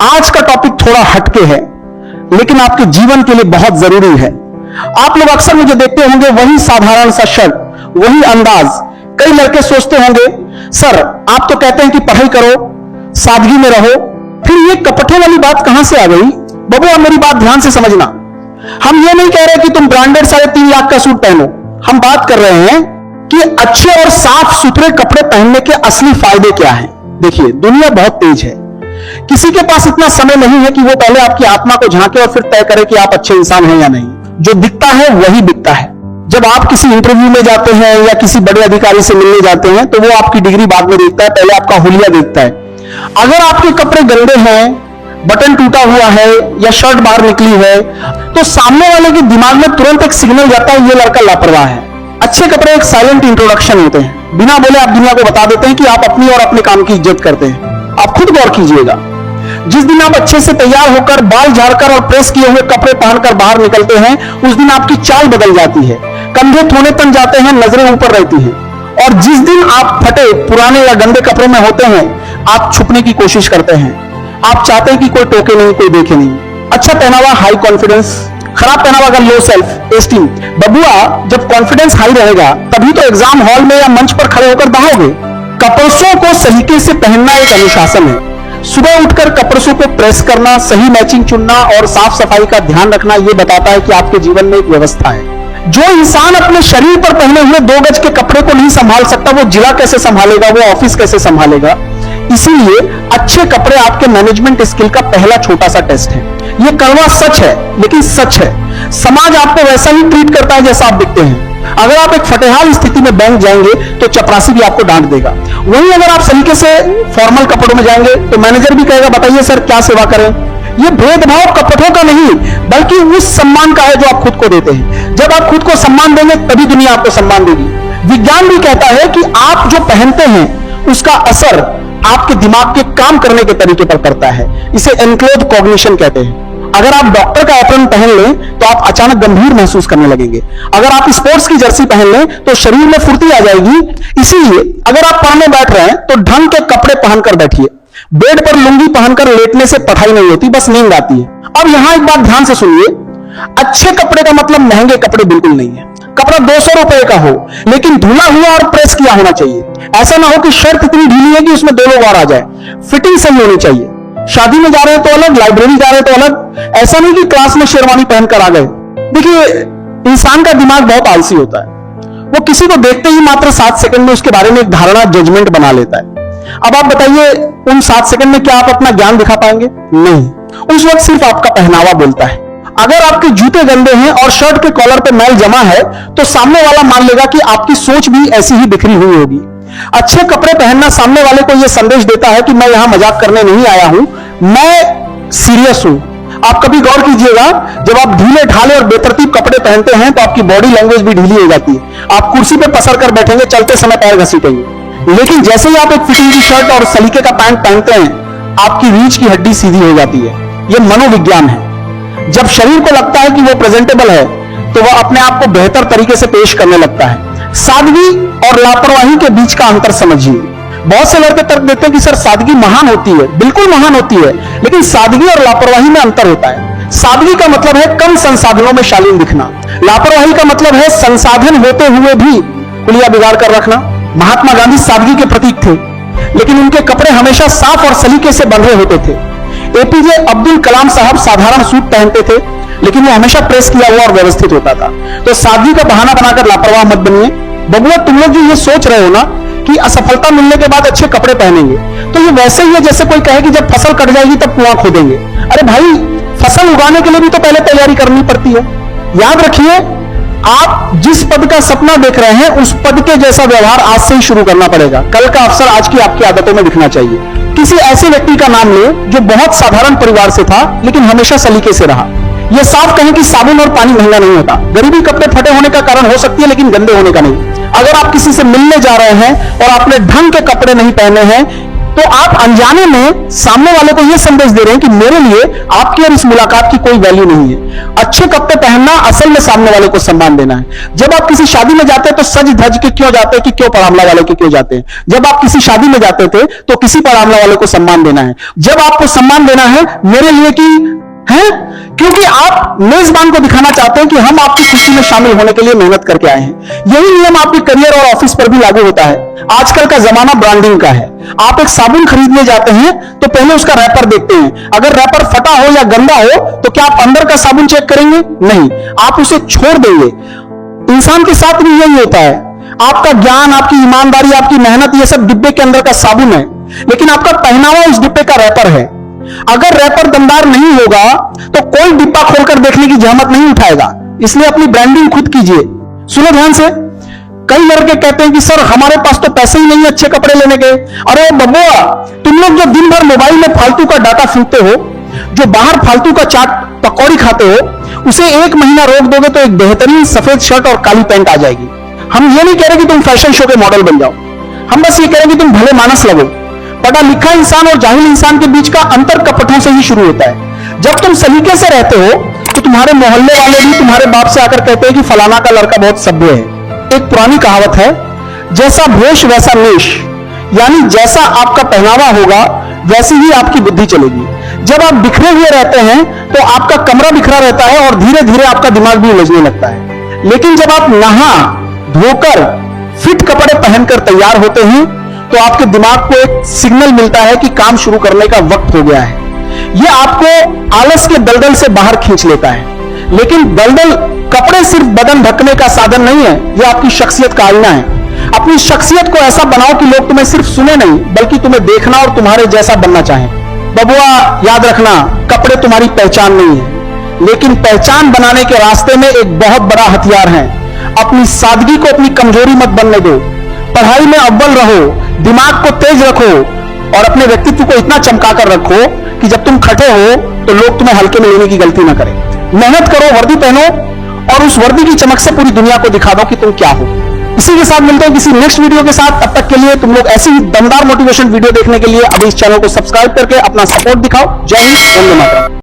आज का टॉपिक थोड़ा हटके है, लेकिन आपके जीवन के लिए बहुत जरूरी है। आप लोग अक्सर मुझे देखते होंगे, वही साधारण सा शर्ट, वही अंदाज। कई लड़के सोचते होंगे, सर आप तो कहते हैं कि पढ़ाई करो, सादगी में रहो, फिर ये कपटों वाली बात कहां से आ गई? बबुआ मेरी बात ध्यान से समझना। हम ये नहीं कह रहे कि तुम ब्रांडेड 3.5 लाख का सूट पहनो। हम बात कर रहे हैं कि अच्छे और साफ सुथरे कपड़े पहनने के असली फायदे क्या हैं। देखिए, दुनिया बहुत तेज है, किसी के पास इतना समय नहीं है कि वो पहले आपकी आत्मा को झांके और फिर तय करे कि आप अच्छे इंसान हैं या नहीं। जो दिखता है वही बिकता है। जब आप किसी इंटरव्यू में जाते हैं या किसी बड़े अधिकारी से मिलने जाते हैं, तो वो आपकी डिग्री बाद में देखता है, पहले आपका हुलिया देखता है। अगर आपके कपड़े गंदे हैं, बटन टूटा हुआ है या शर्ट बाहर निकली है, तो सामने वाले के दिमाग में तुरंत एक सिग्नल जाता है, ये लड़का लापरवाह है। अच्छे कपड़े एक साइलेंट इंट्रोडक्शन होते हैं। बिना बोले आप दुनिया को बता देते हैं कि आप अपनी और अपने काम की इज्जत करते हैं। आप खुद गौर कीजिएगा, जिस दिन आप अच्छे से तैयार होकर, बाल झाड़कर और प्रेस किए हुए कपड़े पहनकर बाहर निकलते हैं, उस दिन आपकी चाल बदल जाती है, कंधे थोड़े तन जाते हैं, नजरें ऊपर रहती हैं। और जिस दिन आप फटे, पुराने या गंदे कपड़े में होते हैं, आप छुपने की कोशिश करते हैं। आप चाहते हैं कि कोई टोके नहीं, कोई देखे नहीं। अच्छा पहनावा हाई कॉन्फिडेंस, खराब पहनावा का लो सेल्फ एस्टीम। बबुआ, जब कॉन्फिडेंस हाई रहेगा तभी तो एग्जाम हॉल में या मंच पर खड़े होकर बहाओगे। कपड़ों को सलीके से पहनना एक अनुशासन है। सुबह उठकर कपड़ों को प्रेस करना, सही मैचिंग चुनना और साफ सफाई का ध्यान रखना, यह बताता है कि आपके जीवन में एक व्यवस्था है। जो इंसान अपने शरीर पर पहने हुए 2 गज के कपड़े को नहीं संभाल सकता, वो जिला कैसे संभालेगा, वो ऑफिस कैसे संभालेगा? इसीलिए अच्छे कपड़े आपके मैनेजमेंट स्किल का पहला छोटा सा टेस्ट है। यह कड़वा सच है, लेकिन सच है। समाज आपको वैसा ही ट्रीट करता है जैसा आप दिखते हैं। अगर आप एक फटेहाल स्थिति में बैंक जाएंगे तो चपरासी भी आपको डांट देगा। वहीं अगर आप सलीके से फॉर्मल कपड़ों में जाएंगे तो मैनेजर भी कहेगा, बताइए सर क्या सेवा करें। यह भेदभाव कपड़ों का नहीं, बल्कि उस सम्मान का है जो आप खुद को देते हैं। जब आप खुद को सम्मान देंगे तभी दुनिया आपको सम्मान देगी। विज्ञान भी कहता है कि आप जो पहनते हैं उसका असर आपके दिमाग के काम करने के तरीके पर पड़ता है। इसे एनक्लोज कॉग्निशन कहते हैं। अगर आप डॉक्टर का एप्रन पहन लें तो आप अचानक गंभीर महसूस करने लगेंगे। अगर आप स्पोर्ट्स की जर्सी पहन लें तो शरीर में फुर्ती आ जाएगी। इसीलिए अगर आप पढ़ने बैठ रहे हैं तो ढंग के कपड़े पहनकर बैठिए। बेड पर लुंगी पहनकर लेटने से पढ़ाई नहीं होती, बस नींद आती है। अब यहां एक बात ध्यान से सुनिए, अच्छे कपड़े का मतलब महंगे कपड़े बिल्कुल नहीं है। कपड़ा 200 रुपए का हो, लेकिन धुला हुआ और प्रेस किया होना चाहिए। ऐसा ना हो कि शर्ट इतनी ढीली है कि उसमें 2 लोग और आ जाए। फिटिंग सही होनी चाहिए। शादी में जा रहे हैं तो अलग, लाइब्रेरी जा रहे हैं तो अलग। ऐसा नहीं कि क्लास में शेरवानी पहनकर आ गए। देखिए, इंसान का दिमाग बहुत आलसी होता है। वो किसी को देखते ही मात्र 7 सेकंड में उसके बारे में एक धारणा, जजमेंट बना लेता है। अब आप बताइए, उन 7 सेकंड में क्या आप अपना ज्ञान दिखा पाएंगे? नहीं। उस वक्त सिर्फ आपका पहनावा बोलता है। अगर आपके जूते गंदे हैं और शर्ट के कॉलर पे मैल जमा है, तो सामने वाला मान लेगा कि आपकी सोच भी ऐसी ही बिखरी हुई होगी। अच्छे कपड़े पहनना सामने वाले को यह संदेश देता है कि मैं यहां मजाक करने नहीं आया हूं, मैं सीरियस हूं। आप कभी गौर कीजिएगा, जब आप ढीले ढाले और बेतरतीब कपड़े पहनते हैं तो आपकी बॉडी लैंग्वेज भी ढीली हो जाती है। आप कुर्सी पे पसर कर बैठेंगे, चलते समय पैर घसीटेंगे। लेकिन जैसे ही आप एक फिटिंग की शर्ट और सलीके का पैंट पहनते हैं, आपकी रीढ़ की हड्डी सीधी हो जाती है। यह मनोविज्ञान है। जब शरीर को लगता है कि वो प्रेजेंटेबल है, तो वह अपने आप को बेहतर तरीके से पेश करने लगता है। सादगी और लापरवाही के बीच का अंतर समझिए। बहुत से लड़के तर्क देते हैं कि सर सादगी महान होती है। बिल्कुल महान होती है, लेकिन सादगी और लापरवाही में अंतर होता है। सादगी का मतलब है कम संसाधनों में शालीन दिखना। लापरवाही का मतलब है संसाधन होते हुए भी हुलिया बिगाड़ कर रखना। महात्मा गांधी सादगी के प्रतीक थे, लेकिन उनके कपड़े हमेशा साफ और सलीके से बंधे होते थे। एपीजे अब्दुल कलाम साहब साधारण सूट पहनते थे, लेकिन वो हमेशा प्रेस किया हुआ और व्यवस्थित होता था। तो सादगी का बहाना बनाकर लापरवाह मत बनिए। बबुआ, तुम लोग जो ये सोच रहे हो ना कि असफलता मिलने के बाद अच्छे कपड़े पहनेंगे, तो ये वैसे ही है जैसे कोई कहे कि जब फसल कट जाएगी तब कुआं खोदेंगे। अरे भाई, फसल उगाने के लिए भी तो पहले तैयारी करनी पड़ती है। याद रखिए, आप जिस पद का सपना देख रहे हैं, उस पद के जैसा व्यवहार आज से ही शुरू करना पड़ेगा। कल का अवसर आज की आपकी आदतों में दिखना चाहिए। किसी ऐसे व्यक्ति का नाम लें जो बहुत साधारण परिवार से था, लेकिन हमेशा सलीके से रहा। यह साफ कहें कि साबुन और पानी महंगा नहीं होता। गरीबी कपड़े फटे होने का कारण हो सकती है, लेकिन गंदे होने का नहीं। अगर आप किसी से मिलने जा रहे हैं और आपने ढंग के कपड़े नहीं पहने हैं, तो आप अनजाने में सामने वाले को यह संदेश दे रहे हैं कि मेरे लिए आपकी और इस मुलाकात की कोई वैल्यू नहीं है। अच्छे कपड़े पहनना असल में सामने वाले को सम्मान देना है। जब आप किसी शादी में जाते हैं तो सज धज के क्यों जाते हैं कि क्यों परामला वाले के क्यों जाते हैं। जब आप किसी शादी में जाते थे तो किसी परामला वाले को सम्मान देना है। जब आपको सम्मान देना है मेरे लिए कि है क्योंकि आप मेजबान को दिखाना चाहते हैं कि हम आपकी खुशी में शामिल होने के लिए मेहनत करके आए हैं। यही नियम आपके करियर और ऑफिस पर भी लागू होता है। आजकल का जमाना ब्रांडिंग का है। आप एक साबुन खरीदने जाते हैं तो पहले उसका रैपर देखते हैं। अगर रैपर फटा हो या गंदा हो तो क्या आप अंदर का साबुन चेक करेंगे? नहीं, आप उसे छोड़ देंगे। इंसान के साथ भी यही होता है। आपका ज्ञान, आपकी ईमानदारी, आपकी मेहनत, ये सब डिब्बे के अंदर का साबुन है, लेकिन आपका पहनावा उस डिब्बे का रैपर है। अगर रैपर दमदार नहीं होगा तो कोई डिब्बा खोलकर देखने की जहमत नहीं उठाएगा। इसलिए अपनी ब्रांडिंग खुद कीजिए। सुनो ध्यान से। कई लड़के कहते हैं कि सर हमारे पास तो पैसे ही नहीं अच्छे कपड़े लेने के। अरे बबुआ, तुम लोग जो दिन भर मोबाइल में फालतू का डाटा फूंकते हो, जो बाहर फालतू का चाट पकौड़ी खाते हो, उसे 1 महीना रोक दोगे तो एक बेहतरीन सफेद शर्ट और काली पैंट आ जाएगी। हम ये नहीं कह रहे कि तुम फैशन शो के मॉडल बन जाओ, हम बस ये कह रहे हैं कि तुम भले मानस लगो। पढ़ा लिखा इंसान और जाहिल इंसान के बीच का अंतर कपटों से ही शुरू होता है। जब तुम सलीके से रहते हो तो तुम्हारे मोहल्ले वाले भी तुम्हारे बाप से आकर कहते हैं कि फलाना का लड़का बहुत सभ्य है। एक पुरानी कहावत है, जैसा भेष वैसा वेश, यानी जैसा आपका पहनावा होगा वैसी ही आपकी बुद्धि चलेगी। जब आप बिखरे हुए रहते हैं तो आपका कमरा बिखरा रहता है और धीरे धीरे आपका दिमाग भी उलझने लगता है। लेकिन जब आप नहा धोकर फिट कपड़े पहनकर तैयार होते हैं तो आपके दिमाग को एक सिग्नल मिलता है कि काम शुरू करने का वक्त हो गया है। यह आपको आलस के दलदल से बाहर खींच लेता है। लेकिन दलदल कपड़े सिर्फ बदन ढकने का साधन नहीं है, यह आपकी शख्सियत का आईना है। अपनी शख्सियत को ऐसा बनाओ कि लोग तुम्हें सिर्फ सुने नहीं बल्कि तुम्हें देखना और तुम्हारे जैसा बनना चाहें। बबुआ याद रखना, कपड़े तुम्हारी पहचान नहीं है, लेकिन पहचान बनाने के रास्ते में एक बहुत बड़ा हथियार है। अपनी सादगी को अपनी कमजोरी मत बनने दो। पढ़ाई में अव्वल रहो, दिमाग को तेज रखो और अपने व्यक्तित्व को इतना चमका कर रखो कि जब तुम खटे हो तो लोग तुम्हें हल्के में लेने की गलती ना करें। मेहनत करो, वर्दी पहनो और उस वर्दी की चमक से पूरी दुनिया को दिखा दो कि तुम क्या हो। इसी के साथ मिलते हैं किसी नेक्स्ट वीडियो के साथ। तब तक के लिए तुम लोग ऐसी ही दमदार मोटिवेशन वीडियो देखने के लिए अभी इस चैनल को सब्सक्राइब करके अपना सपोर्ट दिखाओ। जय हिंद, वंदे मातरम।